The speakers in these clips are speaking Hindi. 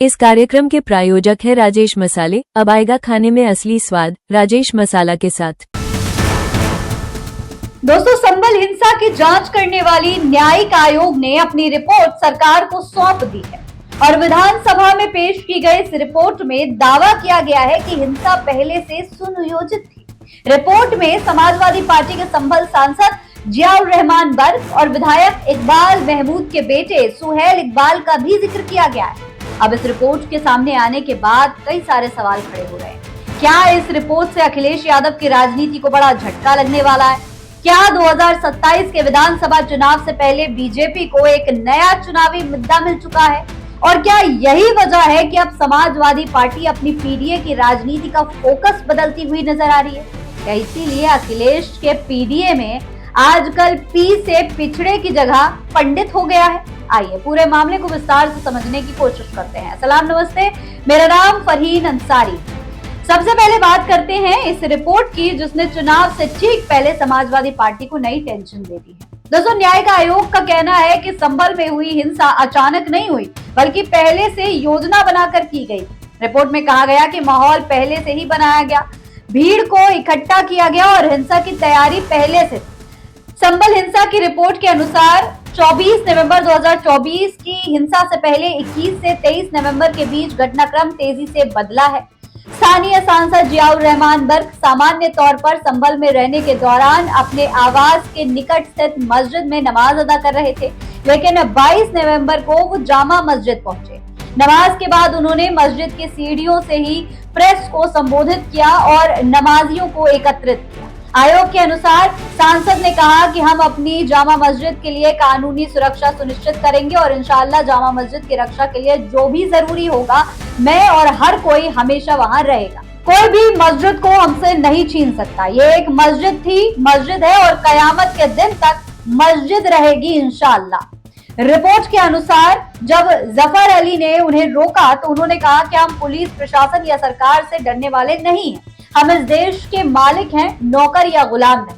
इस कार्यक्रम के प्रायोजक है राजेश मसाले। अब आएगा खाने में असली स्वाद राजेश मसाला के साथ। दोस्तों, संभल हिंसा की जांच करने वाली न्यायिक आयोग ने अपनी रिपोर्ट सरकार को सौंप दी है और विधानसभा में पेश की गई इस रिपोर्ट में दावा किया गया है कि हिंसा पहले से सुनियोजित थी। रिपोर्ट में समाजवादी पार्टी के संभल सांसद जियाउर रहमान बर्क और विधायक इकबाल महमूद के बेटे सुहेल इकबाल का भी जिक्र किया गया है। अब इस रिपोर्ट के सामने आने के बाद कई सारे सवाल खड़े हो रहे हैं। क्या इस रिपोर्ट से अखिलेश यादव की राजनीति को बड़ा झटका लगने वाला है? क्या 2027 के विधानसभा चुनाव से पहले बीजेपी को एक नया चुनावी मुद्दा मिल चुका है? और क्या यही वजह है कि अब समाजवादी पार्टी अपनी पीडीए की राजनीति का फोकस बदलती हुई नजर आ रही है? क्या इसीलिए अखिलेश के पीडीए में आजकल पी से पिछड़े की जगह पंडित हो गया है? आइए पूरे मामले को विस्तार से समझने की कोशिश करते हैं। सलाम, नमस्ते, मेरा नाम फरहीन अंसारी। सबसे पहले बात करते हैं इस रिपोर्ट की जिसने चुनाव से ठीक पहले समाजवादी पार्टी को नई टेंशन दे दी है। दोस्तों, न्यायिक आयोग का कहना है कि संभल में हुई हिंसा अचानक नहीं हुई बल्कि पहले से योजना बनाकर की गई। रिपोर्ट में कहा गया कि माहौल पहले से ही बनाया गया, भीड़ को इकट्ठा किया गया और हिंसा की तैयारी पहले से। संभल हिंसा की रिपोर्ट के अनुसार 24 नवंबर 2024 की हिंसा से पहले 21 से 23 नवंबर के बीच घटनाक्रम तेजी से बदला है। स्थानीय सांसद जियाउर रहमान बर्क सामान्य तौर पर संभल में रहने के दौरान अपने आवास के निकट स्थित मस्जिद में नमाज अदा कर रहे थे, लेकिन 22 नवंबर को वो जामा मस्जिद पहुंचे। नमाज के बाद उन्होंने मस्जिद की सीढ़ियों से ही प्रेस को संबोधित किया और नमाजियों को एकत्रित किया। आयोग के अनुसार सांसद ने कहा कि हम अपनी जामा मस्जिद के लिए कानूनी सुरक्षा सुनिश्चित करेंगे और इंशाअल्लाह जामा मस्जिद की रक्षा के लिए जो भी जरूरी होगा मैं और हर कोई हमेशा वहां रहेगा। कोई भी मस्जिद को हमसे नहीं छीन सकता। ये एक मस्जिद थी, मस्जिद है और कयामत के दिन तक मस्जिद रहेगी इंशाअल्लाह। रिपोर्ट के अनुसार जब जफर अली ने उन्हें रोका तो उन्होंने कहा कि हम पुलिस प्रशासन या सरकार से डरने वाले नहीं हैं, हम इस देश के मालिक हैं, नौकर या गुलाम नहीं।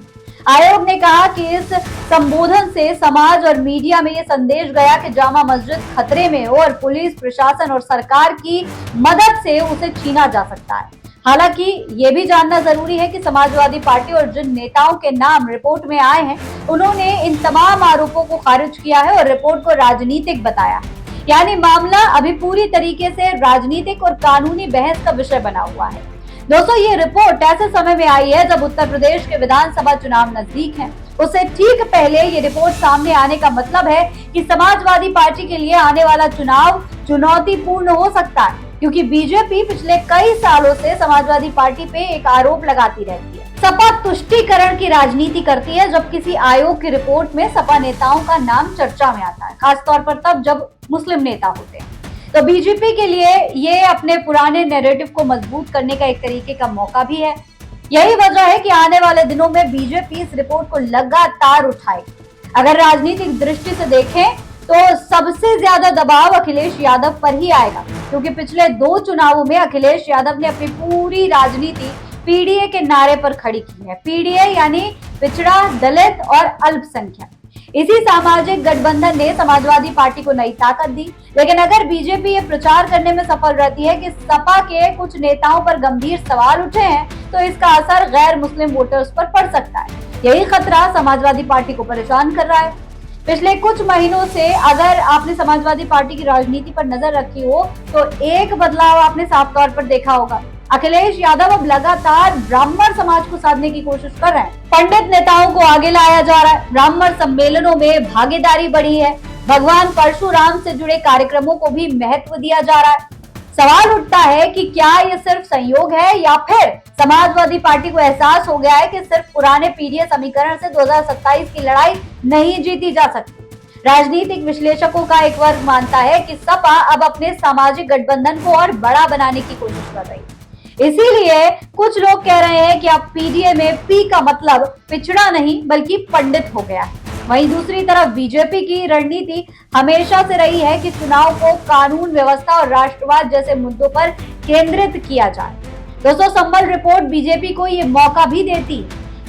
आयोग ने कहा कि इस संबोधन से समाज और मीडिया में ये संदेश गया कि जामा मस्जिद खतरे में हो और पुलिस प्रशासन और सरकार की मदद से उसे छीना जा सकता है। हालांकि ये भी जानना जरूरी है कि समाजवादी पार्टी और जिन नेताओं के नाम रिपोर्ट में आए हैं उन्होंने इन तमाम आरोपों को खारिज किया है और रिपोर्ट को राजनीतिक बताया, यानी मामला अभी पूरी तरीके से राजनीतिक और कानूनी बहस का विषय बना हुआ है। दोस्तों, ये रिपोर्ट ऐसे समय में आई है जब उत्तर प्रदेश के विधानसभा चुनाव नजदीक हैं। उससे ठीक पहले ये रिपोर्ट सामने आने का मतलब है कि समाजवादी पार्टी के लिए आने वाला चुनाव चुनौतीपूर्ण हो सकता है, क्योंकि बीजेपी पिछले कई सालों से समाजवादी पार्टी पे एक आरोप लगाती रहती है। सपा तुष्टीकरण की राजनीति करती है जब किसी आयोग की रिपोर्ट में सपा नेताओं का नाम चर्चा में आता है, खासतौर पर तब जब मुस्लिम नेता होते हैं। तो बीजेपी के लिए ये अपने पुराने नैरेटिव को मजबूत करने का एक तरीके का मौका भी है। यही वजह है कि आने वाले दिनों में बीजेपी इस रिपोर्ट को लगातार उठाएगी। अगर राजनीतिक दृष्टि से देखें तो सबसे ज्यादा दबाव अखिलेश यादव पर ही आएगा, क्योंकि पिछले 2 चुनावों में अखिलेश यादव ने अपनी पूरी राजनीति पीडीए के नारे पर खड़ी की है। पीडीए यानी पिछड़ा, दलित और अल्पसंख्यक। इसी सामाजिक गठबंधन ने समाजवादी पार्टी को नई ताकत दी। लेकिन अगर बीजेपी ये प्रचार करने में सफल रहती है कि सपा के कुछ नेताओं पर गंभीर सवाल उठे हैं तो इसका असर गैर मुस्लिम वोटर्स पर पड़ सकता है। यही खतरा समाजवादी पार्टी को परेशान कर रहा है। पिछले कुछ महीनों से अगर आपने समाजवादी पार्टी की राजनीति पर नजर रखी हो तो एक बदलाव आपने साफ तौर पर देखा होगा। अखिलेश यादव अब लगातार ब्राह्मण समाज को साधने की कोशिश कर रहे हैं। पंडित नेताओं को आगे लाया जा रहा है, ब्राह्मण सम्मेलनों में भागीदारी बढ़ी है, भगवान परशुराम से जुड़े कार्यक्रमों को भी महत्व दिया जा रहा है। सवाल उठता है कि क्या ये सिर्फ संयोग है या फिर समाजवादी पार्टी को एहसास हो गया है कि सिर्फ पुराने पीडीए समीकरण से 2027 की लड़ाई नहीं जीती जा सकती। राजनीतिक विश्लेषकों का एक वर्ग मानता है कि सपा अब अपने सामाजिक गठबंधन को और बड़ा बनाने की कोशिश कर रही है। इसीलिए कुछ लोग कह रहे हैं कि अब पीडीए में पी का मतलब पिछड़ा नहीं बल्कि पंडित हो गया है। वहीं दूसरी तरफ बीजेपी की रणनीति हमेशा से रही है कि चुनाव को कानून व्यवस्था और राष्ट्रवाद जैसे मुद्दों पर केंद्रित किया जाए। दोस्तों, संभल रिपोर्ट बीजेपी को ये मौका भी देती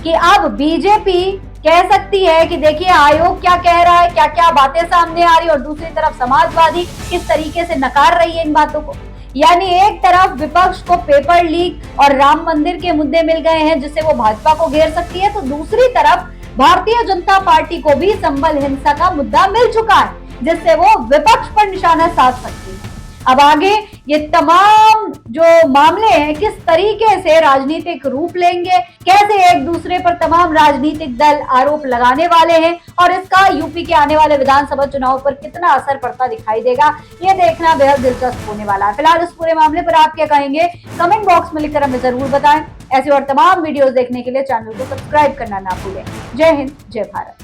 कि अब बीजेपी कह सकती है कि देखिए आयोग क्या कह रहा है, क्या क्या बातें सामने आ रही है, और दूसरी तरफ समाजवादी किस तरीके से नकार रही है इन बातों को। यानी एक तरफ विपक्ष को पेपर लीक और राम मंदिर के मुद्दे मिल गए हैं जिससे वो भाजपा को घेर सकती है, तो दूसरी तरफ भारतीय जनता पार्टी को भी संबल हिंसा का मुद्दा मिल चुका है जिससे वो विपक्ष पर निशाना साध सकती है। अब आगे ये तमाम जो मामले हैं किस तरीके से राजनीतिक रूप लेंगे, कैसे एक दूसरे पर तमाम राजनीतिक दल आरोप लगाने वाले हैं और इसका यूपी के आने वाले विधानसभा चुनाव पर कितना असर पड़ता दिखाई देगा, ये देखना बेहद दिलचस्प होने वाला है। फिलहाल इस पूरे मामले पर आप क्या कहेंगे, कमेंट बॉक्स में लिखकर हमें जरूर बताएं। ऐसे और तमाम वीडियोस देखने के लिए चैनल को सब्सक्राइब करना ना भूलें। जय हिंद, जय भारत।